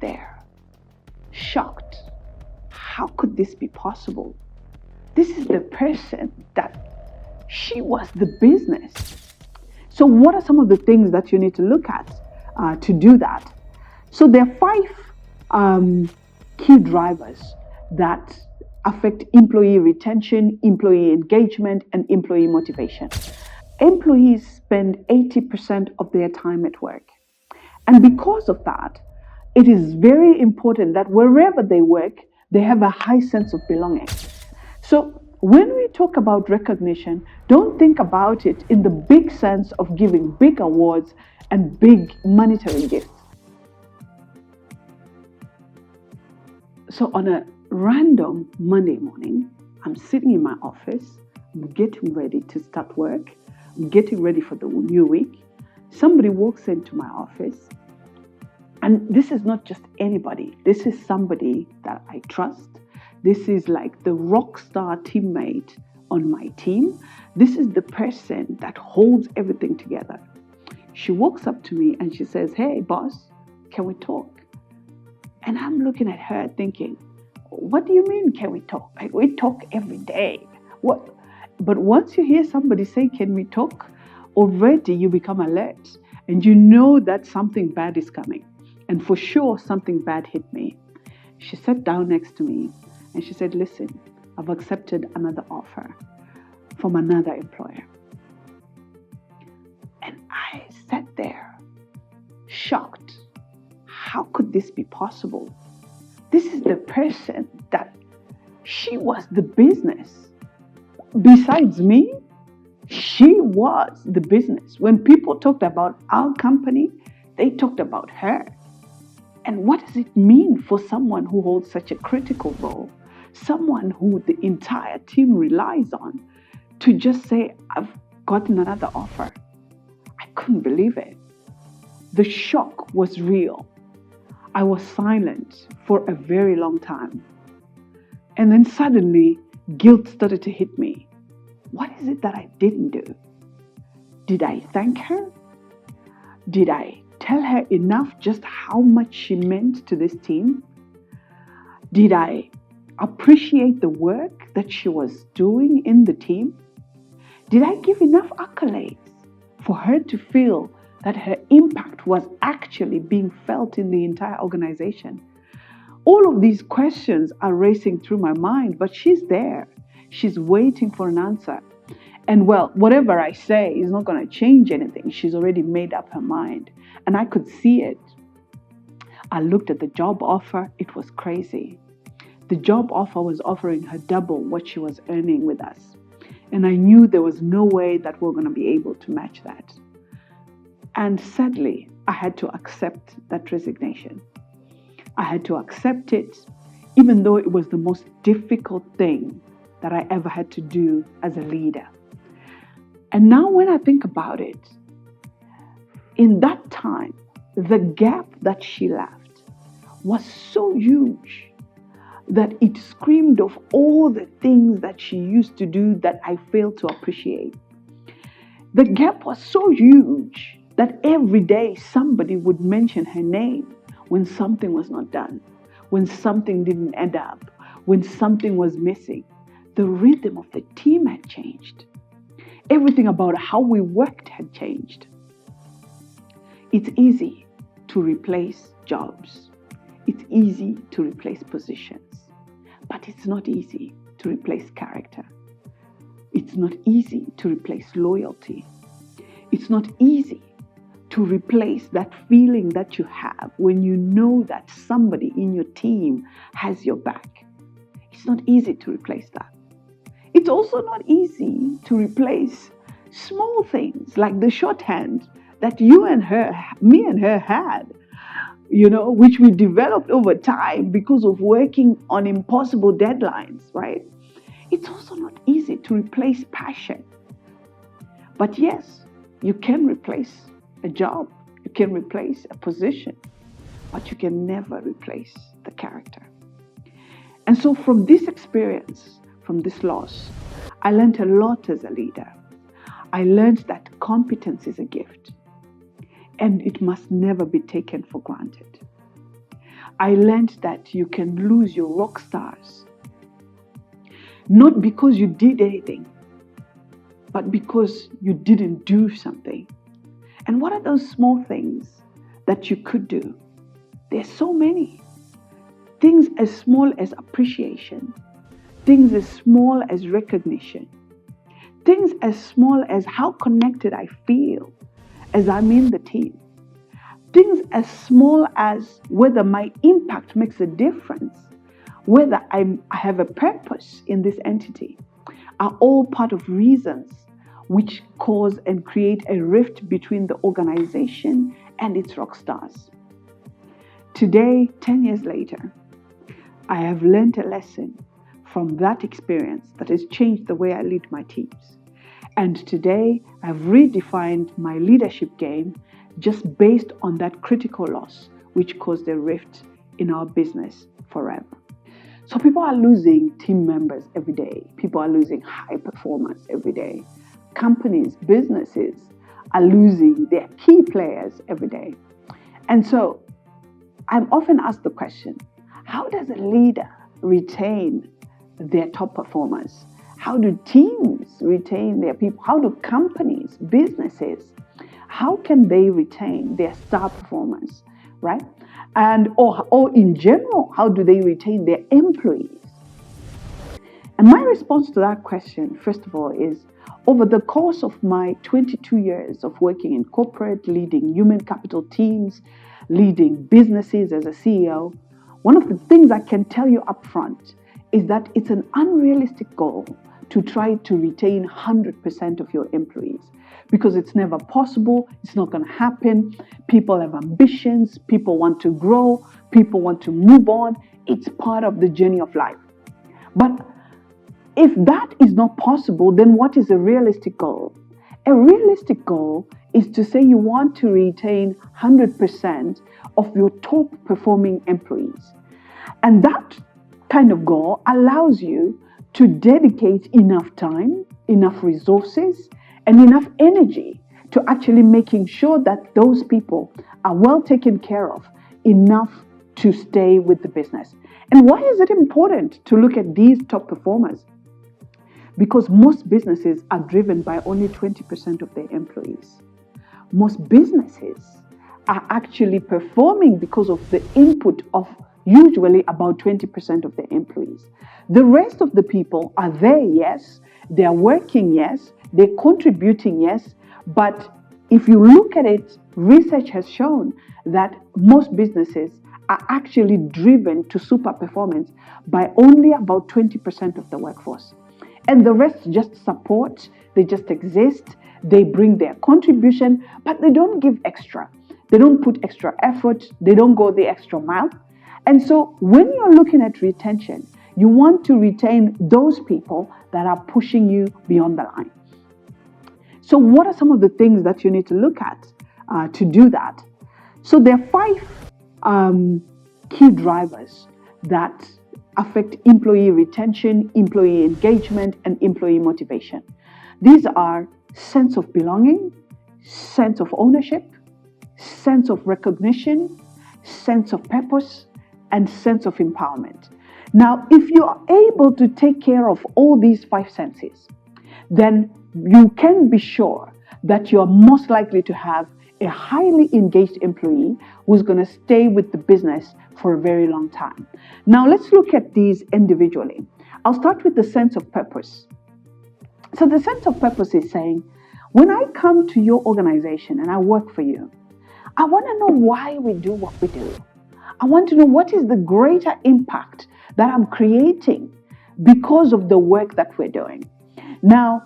there, shocked. How could this be possible? This is the person that she was the business. So what are some of the things that you need to look at to do that? So there are five key drivers that affect employee retention, employee engagement, and employee motivation. Employees spend 80% of their time at work. And because of that, it is very important that wherever they work, they have a high sense of belonging. So when we talk about recognition, don't think about it in the big sense of giving big awards and big monetary gifts. So on a random Monday morning, I'm sitting in my office, I'm getting ready to start work, I'm getting ready for the new week. Somebody walks into my office, and this is not just anybody. This is somebody that I trust. This is like the rock star teammate on my team. This is the person that holds everything together. She walks up to me and she says, "Hey, boss, can we talk?" And I'm looking at her thinking, what do you mean, can we talk? Like, we talk every day. What? But once you hear somebody say, "Can we talk?" already you become alert and you know that something bad is coming. And for sure, something bad hit me. She sat down next to me and she said, "Listen, I've accepted another offer from another employer." And I sat there, shocked. How could this be possible? This is the person that she was the business. Besides me, she was the business. When people talked about our company, they talked about her. And what does it mean for someone who holds such a critical role, someone who the entire team relies on, to just say, "I've gotten another offer"? I couldn't believe it. The shock was real. I was silent for a very long time. And then suddenly, guilt started to hit me. What is it that I didn't do? Did I thank her? Did I tell her enough just how much she meant to this team? Did I appreciate the work that she was doing in the team? Did I give enough accolades for her to feel that her impact was actually being felt in the entire organization? All of these questions are racing through my mind, but she's there. She's waiting for an answer. And well, whatever I say is not going to change anything. She's already made up her mind. And I could see it. I looked at the job offer. It was crazy. The job offer was offering her double what she was earning with us. And I knew there was no way that we were going to be able to match that. And sadly, I had to accept that resignation. I had to accept it, even though it was the most difficult thing that I ever had to do as a leader. And now when I think about it, in that time, the gap that she left was so huge that it screamed of all the things that she used to do that I failed to appreciate. The gap was so huge that every day somebody would mention her name when something was not done, when something didn't add up, when something was missing. The rhythm of the team had changed. Everything about how we worked had changed. It's easy to replace jobs. It's easy to replace positions. But it's not easy to replace character. It's not easy to replace loyalty. It's not easy to replace that feeling that you have when you know that somebody in your team has your back. It's not easy to replace that. It's also not easy to replace small things like the shorthand that me and her had, which we developed over time because of working on impossible deadlines, right? It's also not easy to replace passion. But yes, you can replace a job, you can replace a position, but you can never replace the character. And so from this experience, from this loss, I learned a lot as a leader. I learned that competence is a gift and it must never be taken for granted. I learned that you can lose your rock stars, not because you did anything, but because you didn't do something. And what are those small things that you could do? There's so many. Things as small as appreciation, things as small as recognition, things as small as how connected I feel as I'm in the team, things as small as whether my impact makes a difference, whether I have a purpose in this entity, are all part of reasons which cause and create a rift between the organization and its rock stars. Today, 10 years later, I have learned a lesson from that experience that has changed the way I lead my teams. And today, I've redefined my leadership game just based on that critical loss, which caused a rift in our business forever. So people are losing team members every day. People are losing high performers every day. Companies, businesses are losing their key players every day. And so I'm often asked the question, how does a leader retain their top performers? How do teams retain their people? How do companies, businesses, how can they retain their star performers, right? And or in general, how do they retain their employees? And my response to that question, first of all, is over the course of my 22 years of working in corporate, leading human capital teams, leading businesses as a CEO, one of the things I can tell you up front is that it's an unrealistic goal to try to retain 100% of your employees because it's never possible. It's not going to happen. People have ambitions. People want to grow. People want to move on. It's part of the journey of life. But if that is not possible, then what is a realistic goal? A realistic goal is to say you want to retain 100% of your top performing employees. And that kind of goal allows you to dedicate enough time, enough resources, and enough energy to actually making sure that those people are well taken care of, enough to stay with the business. And why is it important to look at these top performers? Because most businesses are driven by only 20% of their employees. Most businesses are actually performing because of the input of usually about 20% of their employees. The rest of the people are there, yes. They're working, yes. They're contributing, yes. But if you look at it, research has shown that most businesses are actually driven to super performance by only about 20% of the workforce. And the rest just support, they just exist, they bring their contribution, but they don't give extra. They don't put extra effort, they don't go the extra mile. And so when you're looking at retention, you want to retain those people that are pushing you beyond the line. So what are some of the things that you need to look at to do that? So there are 5 key drivers that affect employee retention, employee engagement, and employee motivation. These are sense of belonging, sense of ownership, sense of recognition, sense of purpose, and sense of empowerment. Now, if you are able to take care of all these 5 senses, then you can be sure that you're most likely to have a highly engaged employee who's going to stay with the business for a very long time. Now, let's look at these individually. I'll start with the sense of purpose. So the sense of purpose is saying, when I come to your organization and I work for you, I want to know why we do what we do. I want to know what is the greater impact that I'm creating because of the work that we're doing. Now,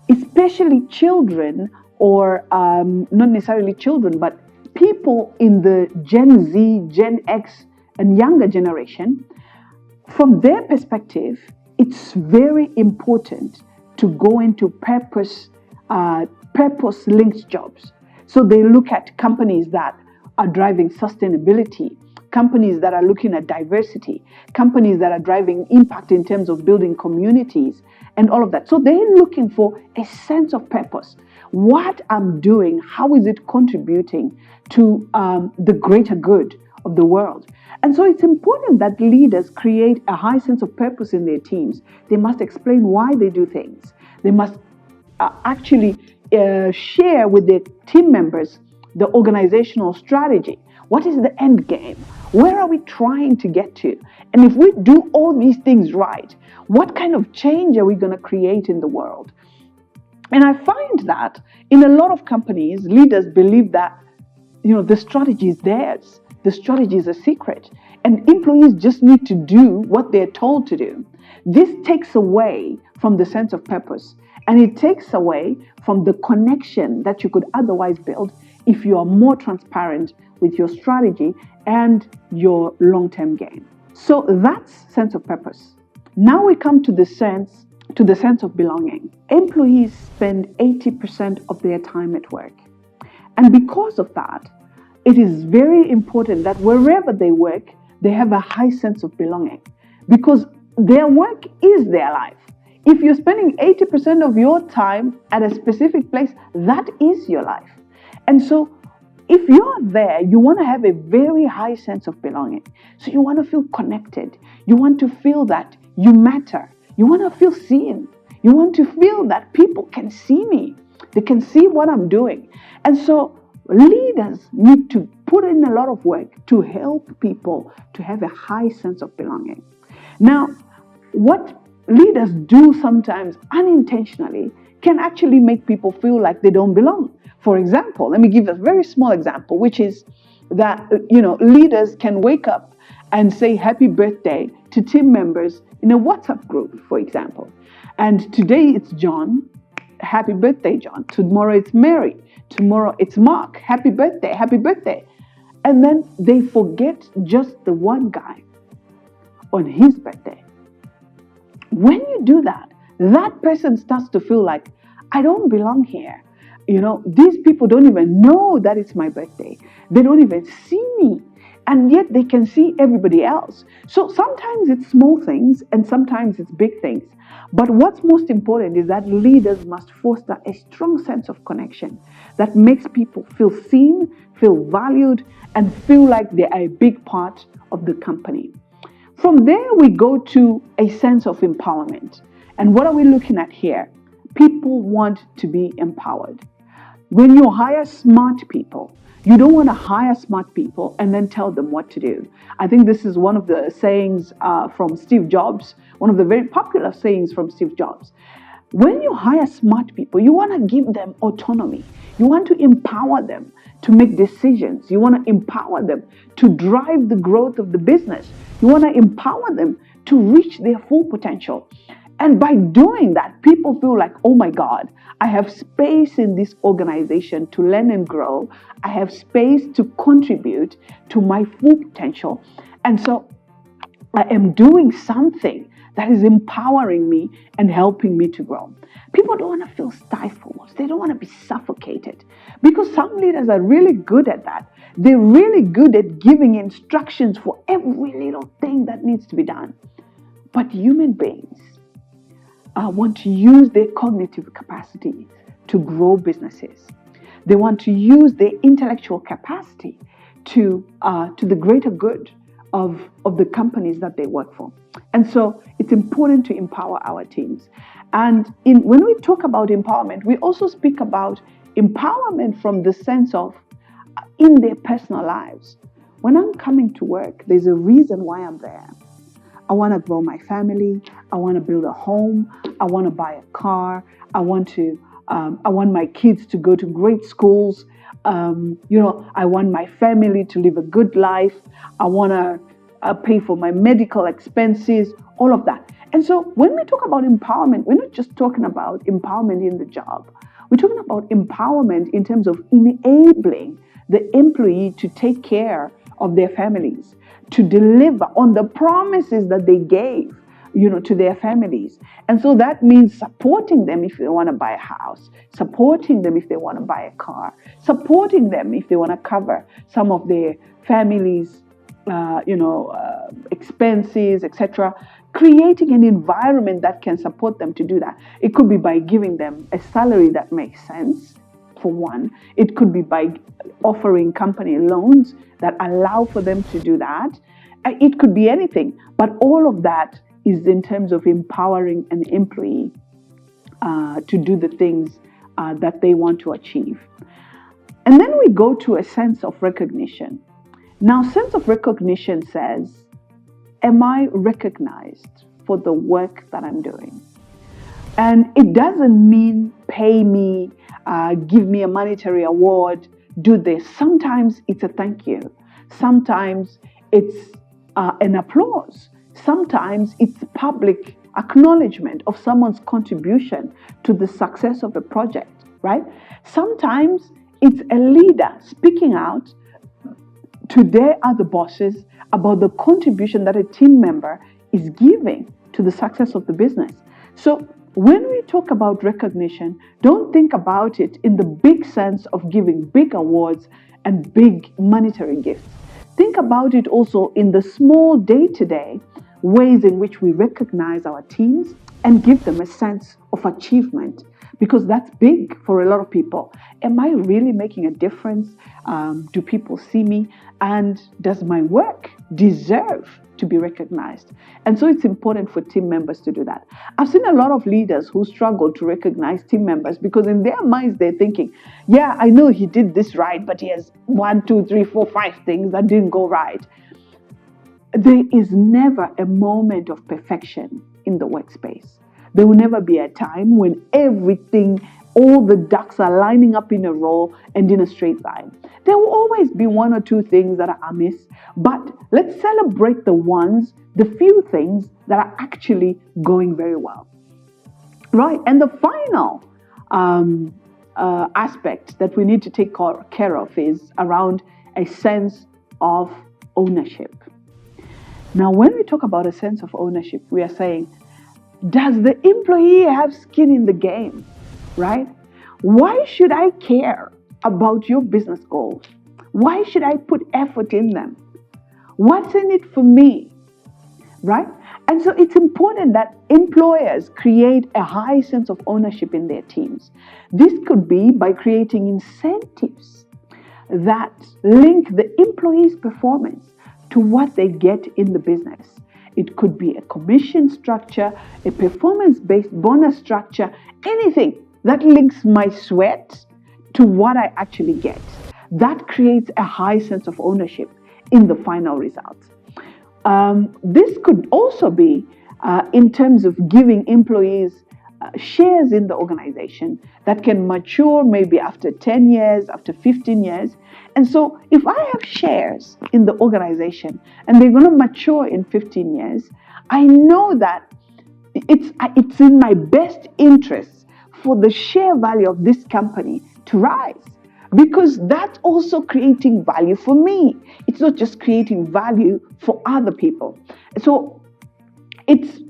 especially children, or not necessarily children, but people in the Gen Z, Gen X, and younger generation, from their perspective, it's very important to go into purpose-linked jobs. So they look at companies that are driving sustainability, companies that are looking at diversity, companies that are driving impact in terms of building communities and all of that. So they're looking for a sense of purpose. What I'm doing, how is it contributing to the greater good of the world. And so it's important that leaders create a high sense of purpose in their teams. They must explain why they do things. They must actually share with their team members the organizational strategy. What is the end game? Where are we trying to get to? And if we do all these things right, what kind of change are we going to create in the world? And I find that in a lot of companies, leaders believe that, the strategy is theirs. The strategy is a secret. And employees just need to do what they're told to do. This takes away from the sense of purpose. And it takes away from the connection that you could otherwise build if you are more transparent with your strategy and your long-term gain. So that's sense of purpose. Now we come to the sense of belonging. Employees spend 80% of their time at work. And because of that, it is very important that wherever they work, they have a high sense of belonging, because their work is their life. If you're spending 80% of your time at a specific place, that is your life. And so if you're there, you want to have a very high sense of belonging. So you want to feel connected. You want to feel that you matter. You want to feel seen. You want to feel that people can see me. They can see what I'm doing. And so leaders need to put in a lot of work to help people to have a high sense of belonging. Now, what leaders do sometimes unintentionally can actually make people feel like they don't belong. For example, let me give a very small example, which is that, leaders can wake up and say happy birthday to team members in a WhatsApp group, for example. And today it's John. Happy birthday, John. Tomorrow it's Mary. Tomorrow it's Mark. Happy birthday, happy birthday. And then they forget just the one guy on his birthday. When you do that, that person starts to feel like, I don't belong here. These people don't even know that it's my birthday. They don't even see me. And yet they can see everybody else. So sometimes it's small things and sometimes it's big things. But what's most important is that leaders must foster a strong sense of connection that makes people feel seen, feel valued, and feel like they are a big part of the company. From there, we go to a sense of empowerment. And what are we looking at here? People want to be empowered. When you hire smart people, you don't want to hire smart people and then tell them what to do. I think this is one of the sayings from Steve Jobs, one of the very popular sayings from Steve Jobs. When you hire smart people, you want to give them autonomy. You want to empower them to make decisions. You want to empower them to drive the growth of the business. You want to empower them to reach their full potential. And by doing that, people feel like, oh my God, I have space in this organization to learn and grow. I have space to contribute to my full potential. And so I am doing something that is empowering me and helping me to grow. People don't want to feel stifled. They don't want to be suffocated, because some leaders are really good at that. They're really good at giving instructions for every little thing that needs to be done. But human beings want to use their cognitive capacity to grow businesses. They want to use their intellectual capacity to the greater good of the companies that they work for. And so it's important to empower our teams. And when we talk about empowerment, we also speak about empowerment from the sense of in their personal lives. When I'm coming to work, there's a reason why I'm there. I want to grow my family. I want to build a home. I want to buy a car. I want my kids to go to great schools. I want my family to live a good life. I want to pay for my medical expenses, all of that. And so when we talk about empowerment, we're not just talking about empowerment in the job. We're talking about empowerment in terms of enabling the employee to take care of their families, to deliver on the promises that they gave, to their families. And so that means supporting them if they want to buy a house, supporting them if they want to buy a car, supporting them if they want to cover some of their families' expenses, etc. Creating an environment that can support them to do that. It could be by giving them a salary that makes sense for one. It could be by offering company loans that allow for them to do that. It could be anything, but all of that is in terms of empowering an employee to do the things that they want to achieve. And then we go to a sense of recognition. Now, sense of recognition says, am I recognized for the work that I'm doing? And it doesn't mean pay me, give me a monetary award, do this. Sometimes it's a thank you. Sometimes it's an applause. Sometimes it's public acknowledgement of someone's contribution to the success of a project, right? Sometimes it's a leader speaking out to their other bosses about the contribution that a team member is giving to the success of the business. So when we talk about recognition, don't think about it in the big sense of giving big awards and big monetary gifts. Think about it also in the small day-to-day ways in which we recognize our teams and give them a sense of achievement, because that's big for a lot of people. Am I really making a difference? Do people see me? And does my work deserve to be recognized? And so it's important for team members to do that. I've seen a lot of leaders who struggle to recognize team members because in their minds they're thinking, yeah, I know he did this right, but he has 1, 2, 3, 4, 5 things that didn't go right. There is never a moment of perfection in the workspace. There will never be a time when everything, all the ducks are lining up in a row and in a straight line. There will always be 1 or 2 things that are amiss, but let's celebrate the few things that are actually going very well. Right, and the final aspect that we need to take care of is around a sense of ownership. Now, when we talk about a sense of ownership, we are saying, does the employee have skin in the game, right? Why should I care about your business goals? Why should I put effort in them? What's in it for me, right? And so it's important that employers create a high sense of ownership in their teams. This could be by creating incentives that link the employee's performance to what they get in the business. It could be a commission structure, a performance-based bonus structure, anything that links my sweat to what I actually get. That creates a high sense of ownership in the final result. This could also be in terms of giving employees shares in the organization that can mature maybe after 10 years, after 15 years. And so if I have shares in the organization and they're going to mature in 15 years, I know that it's in my best interest for the share value of this company to rise, because that's also creating value for me. It's not just creating value for other people. So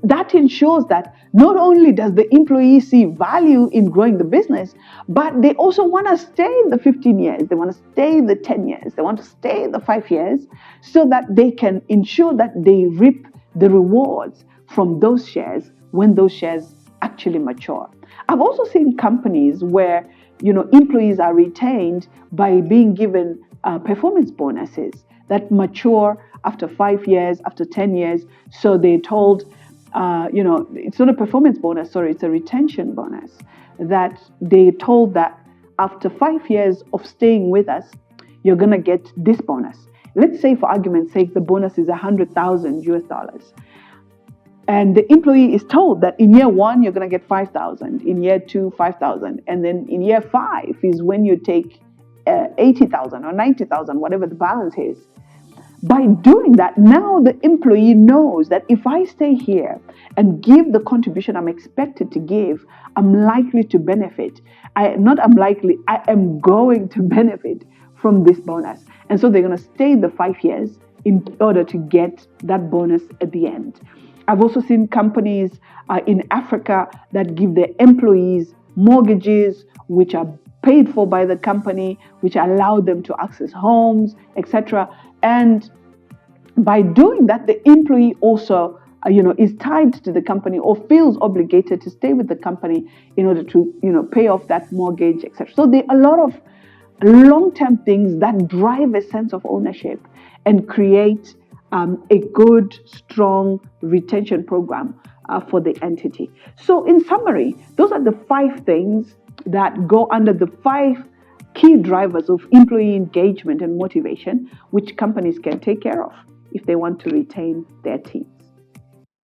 that ensures that not only does the employee see value in growing the business, but they also want to stay in the 15 years. They want to stay in the 10 years. They want to stay in the 5 years so that they can ensure that they reap the rewards from those shares when those shares actually mature. I've also seen companies where, employees are retained by being given performance bonuses that mature after 5 years, after 10 years. So they're told, it's not a performance bonus, sorry, it's a retention bonus, that they're told that after 5 years of staying with us, you're going to get this bonus. Let's say, for argument's sake, the bonus is $100,000. And the employee is told that in year 1, you're going to get 5,000, in year 2, 5,000. And then in year 5 is when you take 80,000 or 90,000, whatever the balance is. By doing that, now the employee knows that if I stay here and give the contribution I'm expected to give, I'm likely to benefit. I am going to benefit from this bonus. And so they're going to stay the 5 years in order to get that bonus at the end. I've also seen companies in Africa that give their employees mortgages, which are paid for by the company, which allow them to access homes, etc. And by doing that, the employee also is tied to the company or feels obligated to stay with the company in order to, pay off that mortgage, etc. So there are a lot of long-term things that drive a sense of ownership and create a good, strong retention program for the entity. So in summary, those are the 5 things that go under the 5 key drivers of employee engagement and motivation, which companies can take care of if they want to retain their team.